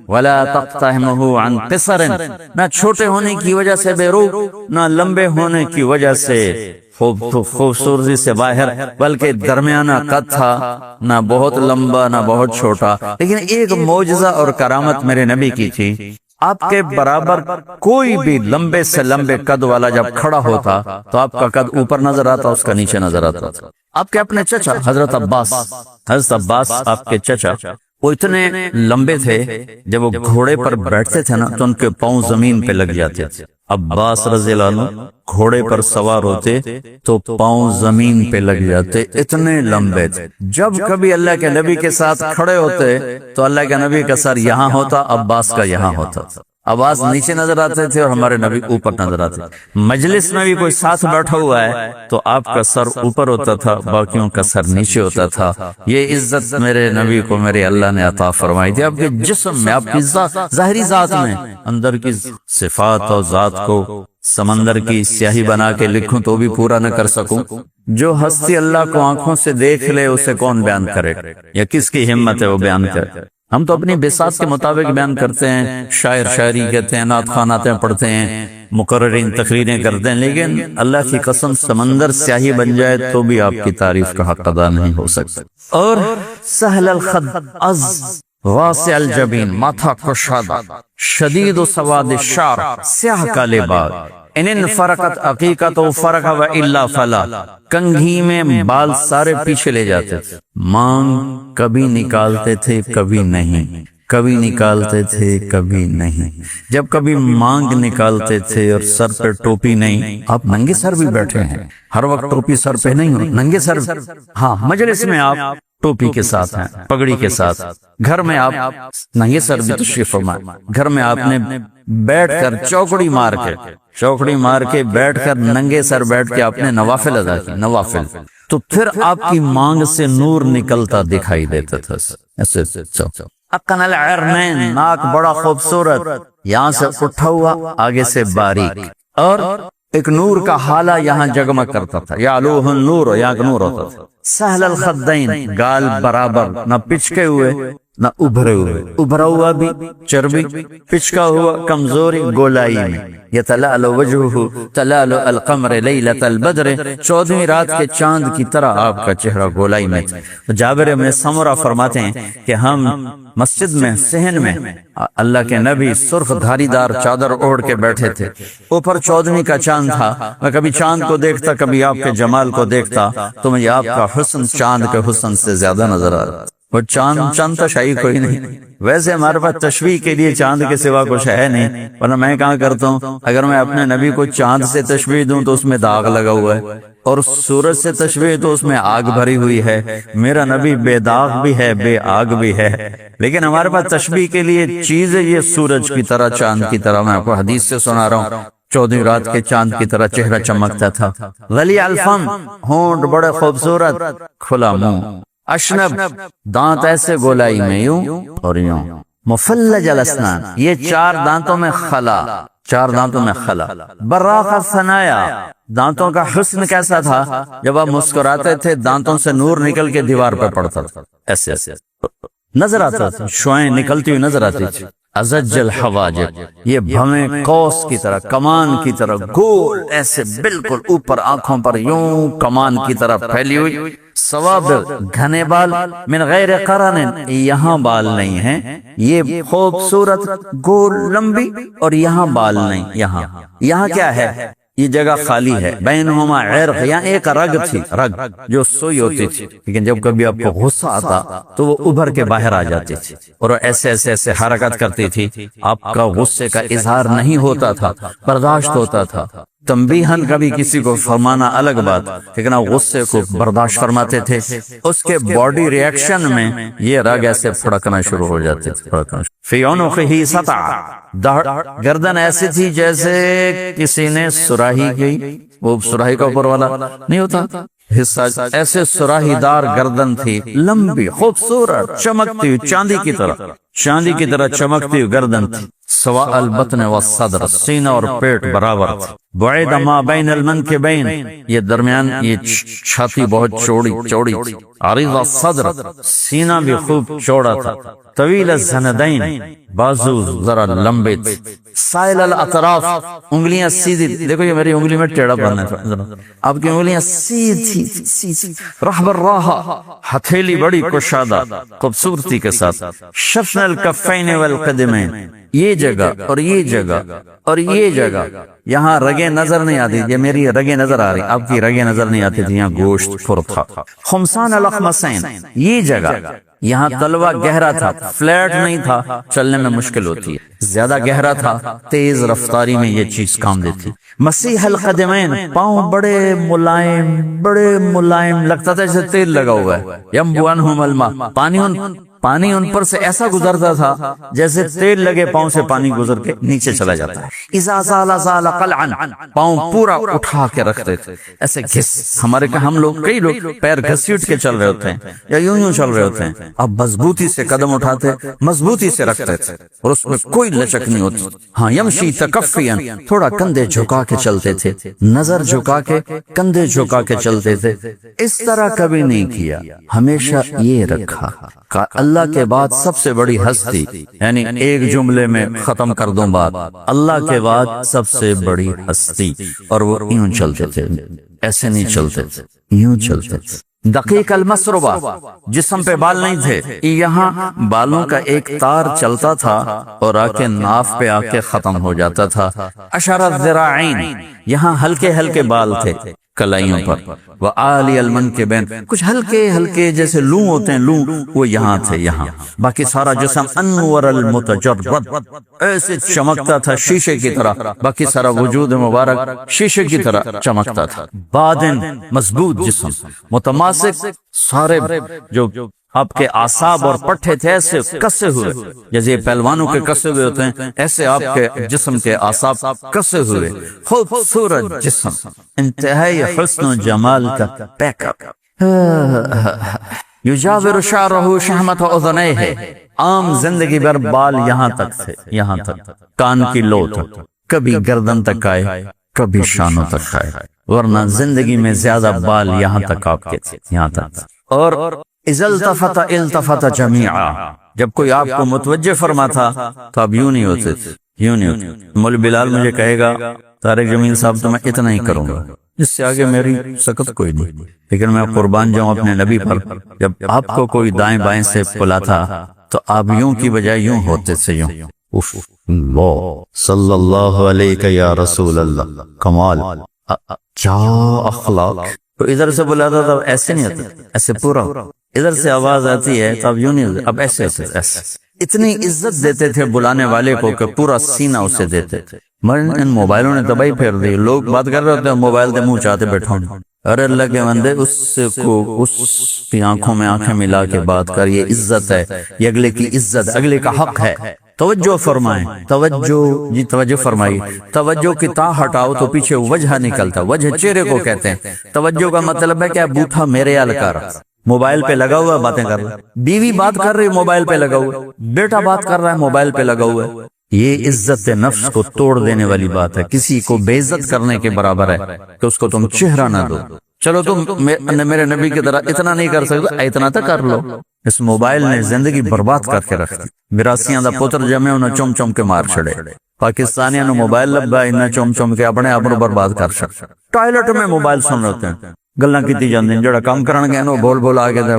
ولا تقتحمہ عن قصر، نہ چھوٹے ہونے کی وجہ سے بے روب، نہ لمبے ہونے کی وجہ سے خوبصورتی سے باہر، بلکہ درمیانہ قد تھا، نہ بہت لمبا نہ بہت چھوٹا۔ لیکن ایک معجزہ اور کرامت میرے نبی کی تھی، آپ کے برابر کوئی بھی لمبے سے لمبے قد والا جب کھڑا ہوتا تو آپ کا قد اوپر نظر آتا، اس کا نیچے نظر آتا۔ آپ کے اپنے چچا حضرت عباس آپ کے چچا، وہ اتنے لمبے تھے جب وہ گھوڑے پر بیٹھتے تھے نا تو ان کے پاؤں زمین پہ لگ جاتے تھے۔ عباس رضی اللہ عنہ گھوڑے پر سوار ہوتے تو پاؤں زمین پہ لگ جاتے، اتنے لمبے تھے۔ جب کبھی اللہ کے نبی کے ساتھ کھڑے ہوتے تو اللہ کے نبی کا سر یہاں ہوتا، عباس کا یہاں ہوتا، آواز نیچے نظر آتے تھے اور ہمارے نبی اوپر نظر آتے تھے۔ مجلس میں بھی کوئی ساتھ بیٹھا ہوا ہے تو آپ کا سر اوپر ہوتا تھا، باقیوں کا سر نیچے ہوتا تھا۔ یہ عزت میرے نبی کو میرے اللہ نے عطا فرمائی تھی، آپ کے جسم میں، آپ کی ظاہری ذات میں۔ اندر کی صفات اور ذات کو سمندر کی سیاہی بنا کے لکھوں تو بھی پورا نہ کر سکوں۔ جو ہستی اللہ کو آنکھوں سے دیکھ لے اسے کون بیان کرے، یا کس کی ہمت ہے وہ بیان کرے۔ ہم تو اپنی بساط کے مطابق بیان کرتے ہیں، شاعر شاعری کہتے ہیں، نعت خواناتیں پڑھتے ہیں، مقررین تقریریں کرتے ہیں، لیکن اللہ کی قسم سمندر سیاہی بن جائے تو بھی آپ کی تعریف کا حق ادا نہیں ہو سکتا۔ اور سہل الخد از واسع الجبین، ماتھا کشادہ، شدید و سواد الشعر، سیاہ کالے بال، ان فرقت عقیقت و فرق و الا فلا، کنگھی میں بال سارے پیچھے لے جاتے تھے، مانگ کبھی نکالتے تھے کبھی نہیں، کبھی نکالتے تھے کبھی نہیں۔ جب کبھی مانگ نکالتے تھے اور سر پہ ٹوپی نہیں، آپ ننگے سر بھی بیٹھے ہیں، ہر وقت ٹوپی سر پہ نہیں ہو، ننگے سر، ہاں مجلس میں آپ ٹوپی کے ساتھ ہیں، پگڑی کے ساتھ، گھر میں آپ ننگے سر بھی تشریف فرمائے، گھر میں آپ نے بیٹھ کر چوکڑی مار کے بیٹھ کر ننگے سر بیٹھ کے آپ نے نوافل ادا کی، نوافل، تو پھر آپ کی مانگ سے نور نکلتا دکھائی دیتا تھا، ایسے اقن العرنین، ناک بڑا خوبصورت، یہاں سے اٹھا ہوا آگے سے باریک، اور ایک نور کا حالہ یہاں جگمگ کرتا تھا، یعلوہ النور، یہاں کا نور ہوتا تھا۔ سہل الخدین، گال برابر، نہ پچکے ہوئے نہ ابھرے ہوئے، ابھرا ہوا بھی چربی، پچکا ہوا کمزوری گولائی میں۔ یتلألؤ وجہہ تلألؤ القمر لیلۃ البدر، 14ویں رات کے چاند کی طرح آپ کا چہرہ گولائی میں تھا۔ جابر بن سمرہ فرماتے ہیں کہ ہم مسجد میں صحن میں اللہ کے نبی سرخ دھاری دار چادر اوڑھ کے بیٹھے تھے، اوپر 14ویں کا چاند تھا، میں کبھی چاند کو دیکھتا کبھی آپ کے جمال کو دیکھتا تو مجھے آپ کا حسن چاند کے حسن سے زیادہ نظر آ رہا۔ وہ چاند تشریح کوئی نہیں، ویسے ہمارے پاس تشبیہ کے لیے چاند کے سوا کچھ ہے نہیں، ورنہ میں کہاں کرتا ہوں اگر میں اپنے نبی کو چاند سے تشبیہ دوں تو اس میں داغ لگا ہوا ہے، اور سورج سے تشبیہ تو اس میں آگ بھری ہوئی ہے۔ میرا نبی بے داغ بھی ہے بے آگ بھی ہے، لیکن ہمارے پاس تشبیہ کے لیے چیز ہے یہ سورج کی طرح، چاند کی طرح۔ میں آپ کو حدیث سے سنا رہا ہوں، 14ویں رات کے چاند کی طرح چہرہ چمکتا تھا۔ غلی الفم، ہونٹ بڑے خوبصورت، کھلا منہ، اشنب، دانت ایسے گولائی میں یوں اور یوں، مفلج الاسنان، یہ 4 دانتوں میں خلا، 4 دانتوں میں خلا، براق الثنایا، دانتوں کا حسن کیسا تھا، جب آپ مسکراتے تھے دانتوں سے نور نکل کے دیوار پہ پڑتا تھا، ایسے ایسے نظر آتا تھا، شعائیں نکلتی ہوئی نظر آتی تھی۔ ازج الحواجب، یہ بھویں قوس کی طرح، کمان کی طرح گول، ایسے بالکل اوپر آنکھوں پر یوں کمان کی طرح پھیلی ہوئی۔ سوابر، گھنے بال، من غیر قرن، یہاں بال نہیں ہیں، یہ خوبصورت گول لمبی، اور یہاں بال نہیں، یہاں کیا ہے، یہ جگہ خالی ہے، بینہما عرق، یہاں ایک رگ تھی، رگ جو سوئی ہوتی تھی، لیکن جب کبھی آپ کو غصہ آتا تو وہ ابھر کے باہر آ جاتی تھی اور ایسے ایسے ایسے حرکت کرتی تھی، آپ کا غصے کا اظہار نہیں ہوتا تھا، برداشت ہوتا تھا۔ تنبیہن کبھی کسی کو فرمانا الگ بات، لیکن آپ غصے کو برداشت فرماتے تھے، اس کے باڈی ریئیکشن میں یہ رگ ایسے پھڑکنا شروع ہو جاتے تھے۔ فی عنقہ سطع، گردن ایسی تھی جیسے کسی نے سراہی کی، وہ سراہی کا اوپر والا نہیں ہوتا حصہ، ایسے سراہی دار گردن تھی، لمبی خوبصورت، چمکتی ہوئی چاندی کی طرح چمکتی ہوئی گردن تھی۔ سواء البطن والصدر، سینہ اور پیٹ برابر تھا۔ بعید ما بین المنکبین، یہ درمیان یہ چھاتی بہت چوڑی تھی۔ عریض الصدر، سینہ بھی خوب چوڑا تھا۔ طویل الزندین، بازو ذرا لمبے تھے۔ سائل الاطراف، انگلیاں سیدھی، دیکھو یہ میری انگلی میں ٹیڑھا پن ہے، آپ کی انگلیاں سیدھی۔ رحب الراحہ، ہتھیلی بڑی کشادہ خوبصورتی کے ساتھ۔ شفن الکفین والقدمین، یہ جگہ اور یہ جگہ اور یہ جگہ، یہاں رگیں نظر نہیں آتی، یہ میری رگیں نظر آ رہی، آپ کی رگیں نظر نہیں آتی تھی، یہاں گوشت پر تھا۔ خمسان الاخمسین، یہ جگہ، یہاں تلوا گہرا تھا، فلیٹ نہیں تھا، چلنے میں مشکل ہوتی ہے، زیادہ گہرا تھا، تیز رفتاری میں یہ چیز کام دیتی۔ مسیح القدمین، پاؤں بڑے ملائم لگتا تھا جیسے تیل لگا ہوا ہے۔ ینبو عنہم الماء، پانی ان پانی ان پر سے ایسا گزرتا تھا جیسے تیل لگے پاؤں سے پانی گزر کے نیچے چلا جاتا ہے. اذا زال زال قلعا، پاؤں پورا اٹھا کے رکھتے تھے ایسے گھس. ہمارے کہ ہم لوگ کئی لوگ پیر گھسیٹ کے چل رہے ہوتے ہیں یا یوں چل رہے ہوتے ہیں، اب مضبوطی سے قدم اٹھاتے، مضبوطی سے رکھتے تھے اور اس میں کوئی لچک نہیں ہوتی. ہاں یمشی تکفیا، تھوڑا کندھے جھکا کے چلتے تھے، نظر جھکا کے کندھے جھکا کے چلتے تھے. اس طرح کبھی نہیں کیا، ہمیشہ یہ رکھا کہ اللہ کے بعد سب سے بڑی ہستی، یعنی ایک جملے میں ختم کر دوں بات، اللہ کے بعد سب سے بڑی ہستی. اور وہ یوں چلتے تھے، ایسے نہیں چلتے تھے، یوں چلتے تھے. دقیق المسربہ، جسم پہ بال نہیں تھے، یہاں بالوں کا ایک تار چلتا تھا اور آ کے ناف پہ آ کے ختم ہو جاتا تھا. اشارہ ذراعین، یہاں ہلکے ہلکے بال تھے کلائیوں پر. وعالی المنکبین، کچھ ہلکے ہلکے جیسے لوں ہوتے ہیں، لوں وہ یہاں تھے یہاں. باقی سارا جسم انور المتجرد، ایسے چمکتا تھا شیشے کی طرح. باقی سارا وجود مبارک شیشے کی طرح چمکتا تھا. بادن، مضبوط جسم، متماسک، سارے جو آپ کے اعصاب اور پٹھے تھے ایسے کسے ہوئے، جیسے پہلوانوں کے کسے ہوئے ہوتے ہیں ایسے آپ کے جسم کے اعصاب کسے ہوئے. خوبصورت جسم، انتہائی حسن و جمال کا پیک اپ. یجاور شعرہ شہمت اذنیہ، عام زندگی بھر بال یہاں تک تھے، یہاں تک کان کی لو تک، کبھی گردن تک آئے کبھی شانوں تک آئے، ورنہ زندگی میں زیادہ بال یہاں تک آپ کے تھے، یہاں تک. اور اذا التفت التفت جميعا، جب کوئی آپ کو متوجہ فرماتا تو آپ یوں نہیں ہوتے تھے، یوں نہیں ہوتے. مول بلال مجھے کہے گا طارق جمیل صاحب تو میں اتنا ہی کروں گا، اس سے آگے میری سکت کوئی نہیں. لیکن میں قربان جاؤں اپنے نبی پر، جب آپ کو کوئی دائیں بائیں سے بلاتا تو آپ یوں کی بجائے یوں ہوتے تھے، یوں. اللہ صلی اللہ علیہ یا رسول اللہ، کمال، کیا اخلاق. تو ادھر سے بلاتا تھا ایسے نہیں ہوتا، ایسے پورا. ادھر سے آواز آتی ہے تو اب یوں نہیں، اب ایسے ہوتے، ایسے. اتنی عزت دیتے تھے بلانے والے کو کہ پورا سینہ اسے دیتے تھے. مگر ان موبائلوں نے تباہی پھیر دی. لوگ بات کر رہے ہوتے ہیں، موبائل دے منہ چاہتے بیٹھو. ارے اللہ کے بندے، اس کو اس کی آنکھوں میں آنکھیں ملا کے بات کر. یہ عزت ہے، یہ اگلے کی عزت، اگلے کا حق ہے. توجہ فرمائیں، توجہ، جی توجہ فرمائی. توجہ کی تا ہٹاؤ تو پیچھے وجہ نکلتا. وجہ چہرے کو کہتے ہیں. توجہ کا مطلب ہے کہ بوٹھا میرے الکار، موبائل پہ لگا ہوا باتیں کر رہا ہے، بیوی بات کر رہی موبائل پہ لگا ہوا، بیٹا بات کر رہا ہے موبائل پہ لگا ہوا ہے. یہ عزت نفس کو توڑ دینے والی بات ہے. کسی کو بے عزت کرنے کے برابر ہے کہ اس کو تم چہرہ نہ دو. چلو تم میرے نبی کی طرح اتنا نہیں کر سکتے، اتنا تو کر لو. اس موبائل نے زندگی برباد کر کے رکھ دی. براسیاں دا پتر جمے انہیں چوم چوم کے مار چھڑے. پاکستانیاں نے موبائل لبا انہیں چوم چوم کے اپنے آپ کو برباد کر سکتے. ٹوائلٹ میں موبائل سن رہے ہوتے ہیں، گلاں کیتی جاندی، جڑا کام کرن گے نو بول بول آگے دے.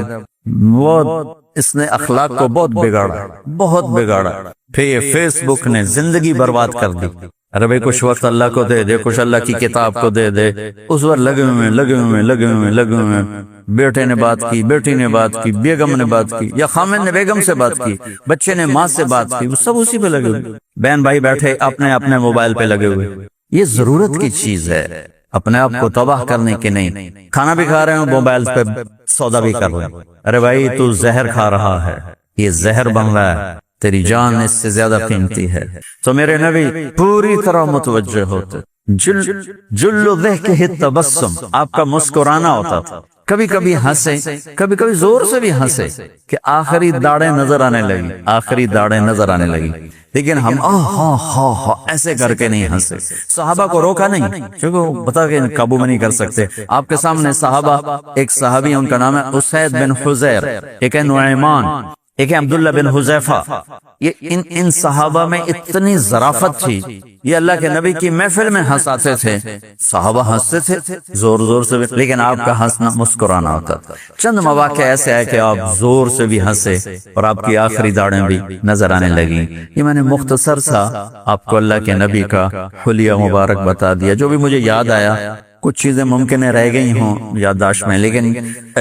وہ اس نے اخلاق کو بہت بگاڑا، بہت بگاڑا. پھر یہ فیس بک نے زندگی برباد کر دی. ارے بھائی کچھ وقت اللہ کو دے دے، کچھ اللہ کی کتاب کو دے دے. اس وقت لگے ہوئے بیٹے نے بات کی، بیٹی نے بات کی، بیگم نے بات کی، یا خامن نے بیگم سے بات کی، بچے نے ماں سے بات کی، وہ سب اسی پہ لگے ہوئے. بہن بھائی بیٹھے اپنے اپنے موبائل پہ لگے ہوئے. یہ ضرورت کی چیز ہے، اپنے آپ کو تباہ کرنے کی نہیں. کھانا بھی کھا رہے ہوں موبائل پہ سودا بھی کر رہے ہیں. ارے بھائی تو زہر کھا رہا ہے، یہ زہر بن رہا ہے، تیری جان اس سے زیادہ قیمتی ہے. تو میرے نبی پوری طرح متوجہ ہوتے. جلو دیکھ کے تبسم، آپ کا مسکرانا ہوتا تھا. کبھی کبھی ہنسے، کبھی کبھی زور سے بھی ہنسے کہ آخری داڑیں نظر آنے لگی، آخری داڑیں نظر آنے لگی. لیکن ہم ایسے کر کے نہیں ہنسے. صحابہ کو روکا نہیں، کیونکہ بتا کہ قابو میں نہیں کر سکتے. آپ کے سامنے صحابہ، ایک صحابی ان کا نام ہے اسید بن حزیر، ایک ہے نعیمان، ایک ہے عبداللہ بن حذیفہ. یہ ان صحابہ میں اتنی ظرافت تھی، یہ اللہ کے نبی کی محفل میں ہنساتے تھے. صحابہ ہنستے تھے زور زور سے، لیکن آپ کا ہنسنا مسکرانا ہوتا تھا. چند مواقع ایسے آئے کہ آپ زور سے بھی ہنسے اور آپ کی آخری داڑیں بھی نظر آنے لگی. یہ میں نے مختصر سا آپ کو اللہ کے نبی کا حلیہ مبارک بتا دیا. جو بھی مجھے یاد آیا، کچھ چیزیں ممکن ہے رہ گئی ہوں یادداشت میں، لیکن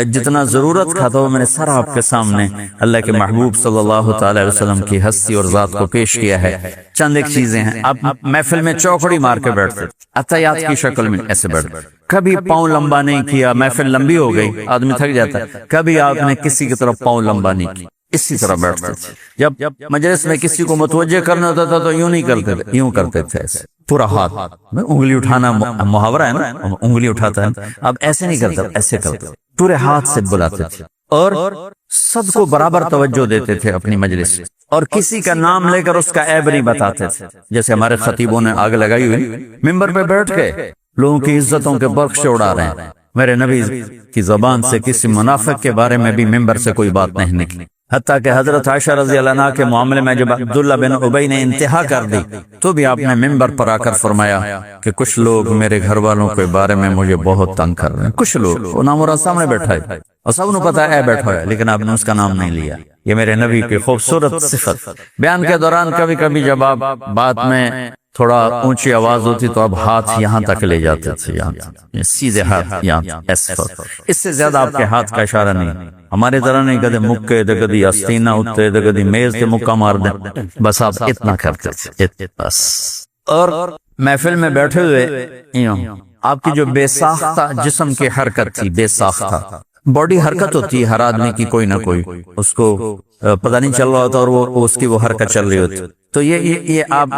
جتنا ضرورت تھا تو میں نے سر آپ کے سامنے اللہ کے محبوب صلی اللہ تعالی علیہ وسلم کی ہستی اور ذات کو پیش کیا ہے. چند ایک چیزیں ہیں. آپ محفل میں چوکڑی مار کے بیٹھتے، عطیات کی شکل میں ایسے بیٹھتے. کبھی پاؤں لمبا نہیں کیا، محفل لمبی ہو گئی آدمی تھک جاتا ہے. کبھی آپ نے کسی کی طرف پاؤں لمبا نہیں کی. اسی طرح بیٹھتے تھے. جب مجلس میں کسی کو متوجہ کرنا ہوتا تھا تو یوں نہیں کرتے تھے، یوں کرتے تھے ایسے پورا ہاتھ. انگلی اٹھانا محاورہ ہے نا، انگلی اٹھاتا ہے، اب ایسے نہیں کرتے، ایسے کرتے، پورے ہاتھ سے بلاتے تھے اور سب کو برابر توجہ دیتے تھے اپنی مجلس میں، اور کسی کا نام لے کر اس کا عیب نہیں بتاتے تھے. جیسے ہمارے خطیبوں نے آگ لگائی ہوئی، ممبر پہ بیٹھ کے لوگوں کی عزتوں کے برقشے اڑا رہے ہیں. میرے نبی کی زبان سے کسی منافق کے بارے میں بھی ممبر سے کوئی بات نہیں نکلی، حتیٰ کہ حضرت عائشہ رضی اللہ عنہا کے معاملے میں جب عبداللہ بن ابی نے انتہا کر دی تو بھی آپ نے ممبر پر آ کر فرمایا کہ کچھ لوگ میرے گھر والوں کے بارے میں مجھے بہت تنگ کر رہے ہیں. کچھ لوگ، وہ نامورا سامنے بیٹھا ہے اور سب نے پتا ہے بیٹھا ہے، لیکن آپ نے اس کا نام نہیں لیا. یہ میرے نبی کی خوبصورت صفت. بیان کے دوران کبھی کبھی جب آپ بات میں تھوڑا اونچی آواز ہوتی تو اب ہاتھ یہاں تک لے جاتے تھے، یہاں سیدھے ہاتھ یہاں ایسے. اس سے زیادہ آپ کے ہاتھ کا اشارہ نہیں. ہمارے طرح نہیں کدے مکے دے کدی آستینہ اٹھتے دے کدی میز تے مکہ مار دیں، بس آپ اتنا کرتے تھے بس. اور محفل میں بیٹھے ہوئے آپ کی جو بے ساختہ جسم کی حرکت تھی، بے ساختہ باڈی حرکت ہوتی ہے ہر آدمی کی، کوئی نہ کوئی اس کو پتہ نہیں چل رہا ہوتا اور وہ اس کی وہ حرکت چل رہی ہوتی. تو یہ آپ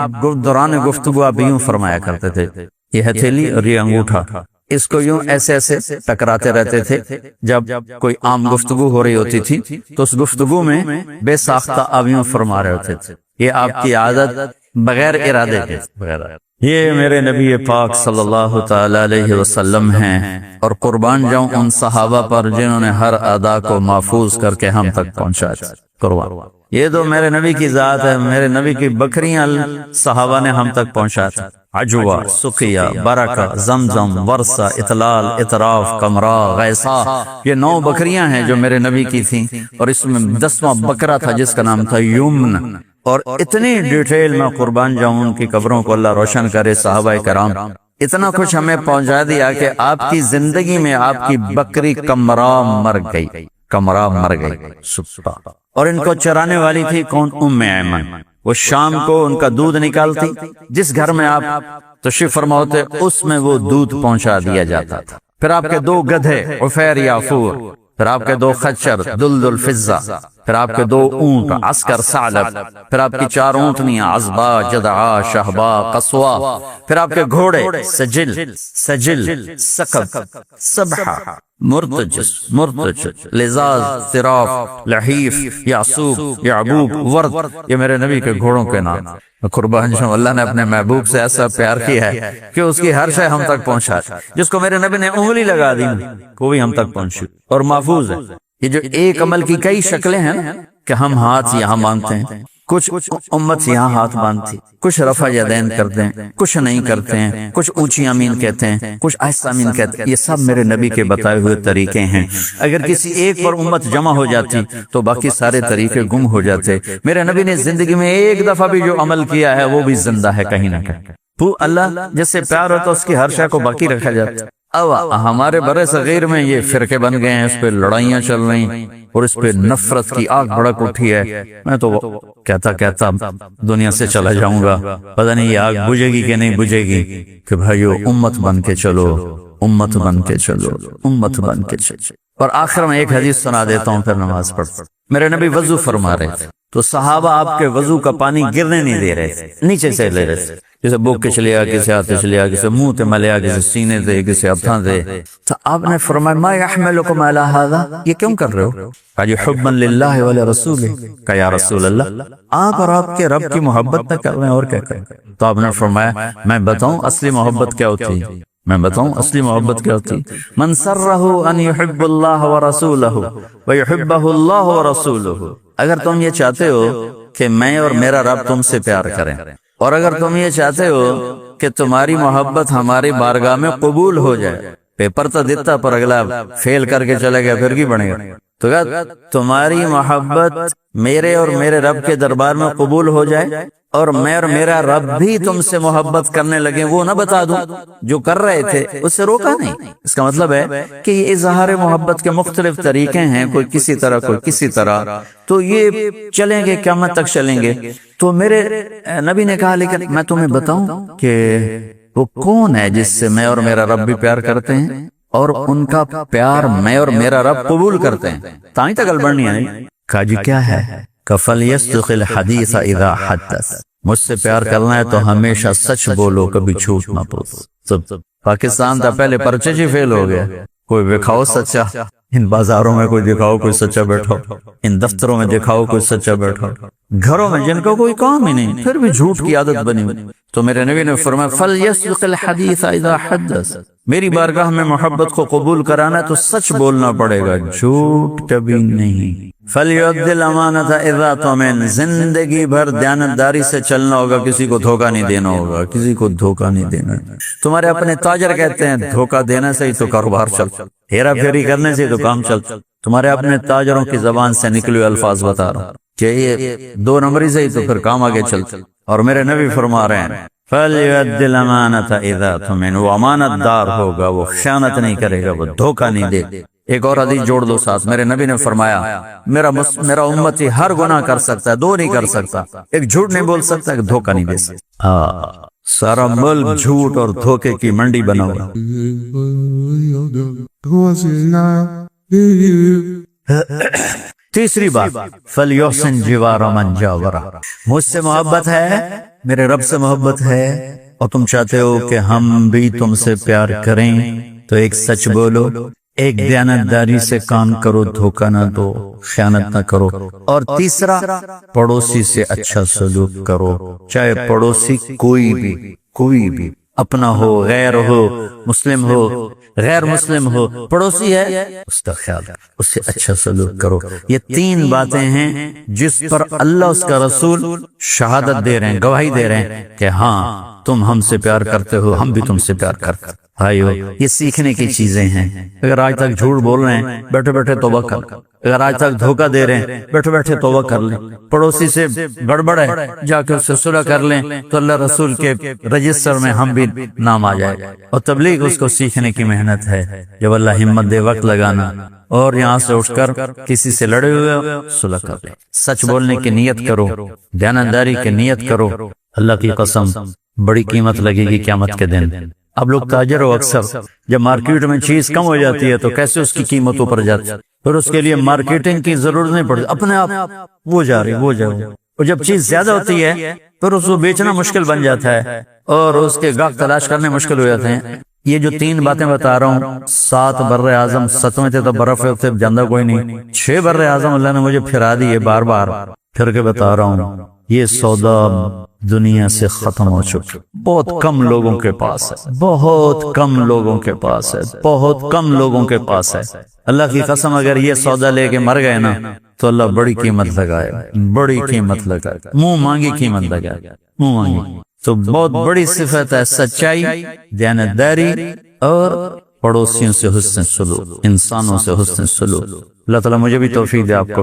دوران گفتگو آپ یوں فرمایا کرتے تھے، یہ ہتھیلی اور یہ انگوٹھا، اس کو یوں ایسے ایسے ٹکراتے رہتے تھے. جب کوئی عام گفتگو ہو رہی ہوتی تھی تو اس گفتگو میں بے ساختہ آپ یوں فرما رہے ہوتے تھے. یہ آپ کی عادت بغیر ارادے کے. یہ میرے نبی پاک صلی اللہ تعالی علیہ وسلم ہیں، اور قربان جاؤں ان صحابہ پر جنہوں نے ہر ادا کو محفوظ کر کے ہم تک پہنچایا. قربان، یہ تو میرے نبی کی ذات ہے. میرے نبی کی بکریاں صحابہ نے ہم تک پہنچایا. عجوہ، سقیہ، برکہ، زمزم، ورثہ، اطلال، اطراف، کمرا، غیثہ، یہ 9 بکریاں ہیں جو میرے نبی کی تھیں، اور اس میں 10واں بکرا تھا جس کا نام تھا یمن. اور اتنی ڈیٹیل میں قربان جاؤں ان کی قبروں کو اللہ روشن کرے. صحابہ کرام اتنا کچھ ہمیں پہنچا دیا کہ آپ کی زندگی میں آپ کی بکری کمرا مر گئی، کمرا مر گئی. سبحان. اور ان کو چرانے والی تھی کون؟ ام ایمن. وہ شام کو ان کا دودھ نکالتی، جس گھر میں آپ تشریف فرما ہوتے اس میں وہ دودھ پہنچا دیا جاتا تھا. پھر آپ کے 2 گدھے عفیر یافور، پھر آپ کے 2 خچر دلدل فضہ، پھر آپ کے 2 اونٹ عسکر ثعلب، پھر آپ کی 4 اونٹنیاں عزبا، جدعا، شہبا، قصوا، پھر آپ کے گھوڑے سجل، سکب، سبحہ، مرتجس، لزاز، صراف، لحیف، یعصوب، یعبوب، ورد. یہ میرے نبی کے گھوڑوں کے نام. قربان جاؤں اللہ نے اپنے محبوب سے ایسا پیار کیا ہے کہ اس کی ہر شے ہم تک پہنچا. جس کو میرے نبی نے انگلی لگا دی وہ بھی ہم تک پہنچی اور محفوظ ہے. یہ جو ایک عمل کی کئی شکلیں ہیں نا، کہ ہم ہاتھ یہاں باندھتے ہیں، کچھ امت یہاں ہاتھ باندھتی، کچھ رفع یدین کرتے ہیں، کچھ نہیں کرتے ہیں، کچھ اونچی آمین کہتے ہیں، کچھ آہستہ آمین کہتے ہیں. یہ سب میرے نبی کے بتائے ہوئے طریقے ہیں. اگر کسی ایک پر امت جمع ہو جاتی تو باقی سارے طریقے گم ہو جاتے. میرے نبی نے زندگی میں ایک دفعہ بھی جو عمل کیا ہے وہ بھی زندہ ہے کہیں نہ کہیں. تو اللہ جس سے پیار ہوتا اس کی ہر شے کو باقی رکھا جاتا. اب ہمارے برے صغیر میں یہ فرقے بن گئے ہیں، اس پہ لڑائیاں چل رہی اور اس پہ نفرت کی آگ بھڑک اٹھی ہے. میں تو کہتا دنیا سے چلا جاؤں گا، پتہ نہیں یہ آگ بجھے گی کہ نہیں بجھے گی. کہ بھائیو امت بن کے چلو، امت بن کے چلو، امت بن کے چلو. اور آخر میں ایک حدیث سنا دیتا ہوں پھر نماز پڑھ. میرے نبی وضو فرما رہے تھے تو صحابہ آپ کے وضو کا پانی گرنے نہیں دے رہے تھے، نیچے سے لے رہے تھے. جیسے بوک کے چلے آ، کسی ہاتھ سے چلے آ، کسی منہ تے ملے آ، کسی سینے تے، کسی ہتھاں تے. تو آپ نے فرمایا ما یحملکم علی ھذا، یہ کیوں کر رہے ہو؟ کہ حبا للہ ولرسولہ. کہ یا رسول اللہ آپ اور آپ کے رب کی محبت نہ کر رہے ہیں اور کیا کریں. تو آپ نے فرمایا میں بتاؤں اصلی محبت کیا ہوتی ہے؟ میں بتاؤں اصلی محبت کیا ہوتی؟ من سرہ ان یحب اللہ ورسولہ ویحبہ اللہ ورسولہ. اگر تم یہ چاہتے ہو کہ میں اور میرا رب تم سے پیار کریں، اور اگر تم یہ چاہتے ہو کہ تمہاری محبت ہماری بارگاہ میں قبول ہو جائے، پیپر تو دیتا پر اگلا فیل کر کے چلے گیا پھر کی بنے گا. تو کہا تمہاری محبت میرے اور میرے رب کے دربار میں قبول ہو جائے اور میں اور میرا رب بھی تم سے محبت کرنے لگے، وہ نہ بتا دوں جو کر رہے تھے اس سے روکا نہیں. اس کا مطلب ہے کہ یہ اظہار محبت کے مختلف طریقے ہیں، کوئی کسی طرح کوئی کسی طرح، تو یہ چلیں گے قیامت تک چلیں گے. تو میرے نبی نے کہا لیکن میں تمہیں بتاؤں کہ وہ کون ہے جس سے میں اور میرا رب بھی پیار کرتے ہیں اور ان کا پیار میں اور میرا رب قبول کرتے ہیں. تائیں تک گل بڑھنی ہے. کہا جی کیا ہے؟ فَلْيَصْدِقِ الْحَدِيثَ إِذَا حَدَّثَ، مجھ سے پیار کرنا ہے تو ہمیشہ سچ بولو، کبھی جھوٹ نہ بولو۔ پاکستان تھا پہلے پرچے ہی فیل ہو گیا، کوئی دکھاؤ سچا، ان بازاروں میں کوئی دکھاؤ کوئی سچا بیٹھا، ان دفتروں میں دکھاؤ کوئی سچا بیٹھا، گھروں میں جن کو کوئی کام ہی نہیں پھر بھی جھوٹ کی عادت بنی ہوئی۔ تو میرے نبی نے فرمایا فَلْيَصْدِقِ الْحَدِيثَ إِذَا حَدَّثَ، میری بارگاہ میں محبت کو قبول کرانا ہے تو سچ بولنا پڑے گا، جھوٹ کبھی نہیں۔ فَلْيُؤَدِّ الْأَمَانَةَ إِذَا تُؤْمِنَ، زندگی بھر دیانتداری سے چلنا ہوگا، کسی کو دھوکہ نہیں دینا ہوگا، کسی کو دھوکہ نہیں دینا۔ تمہارے اپنے تاجر کہتے ہیں دھوکہ دینے سے ہی تو کاروبار چلتا، ہیرا پھیری کرنے سے تو کام چلتا۔ تمہارے اپنے تاجروں کی زبان سے نکلے ہوئے الفاظ بتا رہا ہوں کہ یہ دو نمبری سے ہی تو پھر کام آگے چلتا۔ اور میرے نبی فرما رہے ہیں فَلْيُؤَدِّ الْأَمَانَةَ إِذَا تُؤْمِنَ، وہ امانت دار ہوگا، وہ خیانت نہیں کرے گا، وہ دھوکہ نہیں دے۔ ایک اور حدیث جوڑ دو ساتھ، میرے نبی نے فرمایا میرا امتی ہر گناہ کر سکتا ہے، دو نہیں کر سکتا، ایک جھوٹ نہیں بول سکتا، ایک دھوکہ نہیں دے سکتا۔ سارا ملک جھوٹ اور دھوکے کی منڈی بنا ہوا۔ تیسری بات فَلْيُحْسِنْ جِوَارَ مَنْ جَاوَرَهُ، مجھ سے محبت ہے، میرے رب سے محبت ہے، اور تم چاہتے ہو کہ ہم بھی تم سے پیار کریں تو ایک سچ بولو، ایک دیانتداری سے کام کرو، دھوکہ نہ دو، خیانت نہ کرو، اور تیسرا پڑوسی سے اچھا سلوک کرو، چاہے پڑوسی کوئی بھی اپنا ہو، غیر ہو، مسلم ہو، غیر مسلم ہو، پڑوسی ہے اس کا خیال اس سے اچھا سلوک کرو۔ یہ تین باتیں ہیں جس پر اللہ اس کا رسول شہادت دے رہے ہیں، گواہی دے رہے ہیں کہ ہاں تم ہم سے پیار کرتے ہو، ہم بھی تم سے پیار کرتے ہیں۔ بھائیو یہ سیکھنے کی چیزیں ہیں۔ اگر آج تک جھوٹ بول رہے ہیں بیٹھے بیٹھے توبہ کر، اگر آج تک دھوکہ دے رہے ہیں بیٹھے بیٹھے توبہ کر لیں، پڑوسی سے گڑبڑ ہے جا کے اس سے صلح کر لیں تو اللہ رسول کے رجسٹر میں ہم بھی نام آ جائے۔ اور تبلیغ اس کو سیکھنے کی محنت ہے، جب اللہ ہمت دے وقت لگانا، اور یہاں سے اٹھ کر کسی سے لڑے ہوئے صلح کر لیں، سچ بولنے کی نیت کرو، دیانتداری کی نیت کرو، اللہ کی قسم بڑی قیمت لگے گی قیامت کے دن۔ اب لوگ تاجر ہو، اکثر جب مارکیٹ میں چیز کم ہو جاتی ہے تو کیسے اس کی قیمت اوپر جاتی ہے، پھر اس کے لیے مارکیٹنگ کی ضرورت نہیں پڑتی، اپنے آپ وہ جا رہی اور جب چیز زیادہ ہوتی ہے پھر اس کو بیچنا مشکل بن جاتا ہے اور اس کے گاہک تلاش کرنے مشکل ہو جاتے ہیں۔ یہ جو تین باتیں بتا رہا ہوں، 7 بر اعظم، 7ویں تھے تو برف سے جاندہ کوئی نہیں، 6 بر اعظم اللہ نے مجھے پھرا دی، بار بار پھر کے بتا رہا ہوں۔ یہ سودا دنیا سے ختم ہو چکا، بہت کم لوگوں کے پاس ہے، بہت کم لوگوں کے پاس ہے، بہت کم لوگوں کے پاس ہے۔ اللہ کی قسم اگر یہ سودا لے کے مر گئے نا تو اللہ بڑی قیمت لگائے، بڑی قیمت لگائے، منہ مانگی قیمت لگائے، منہ مانگی۔ تو بہت بڑی صفت ہے سچائی، دیانتداری اور پڑوسیوں سے حسن سلوک، انسانوں سے حسن سلوک۔ اللہ تعالیٰ مجھے بھی توفیق دے آپ کو۔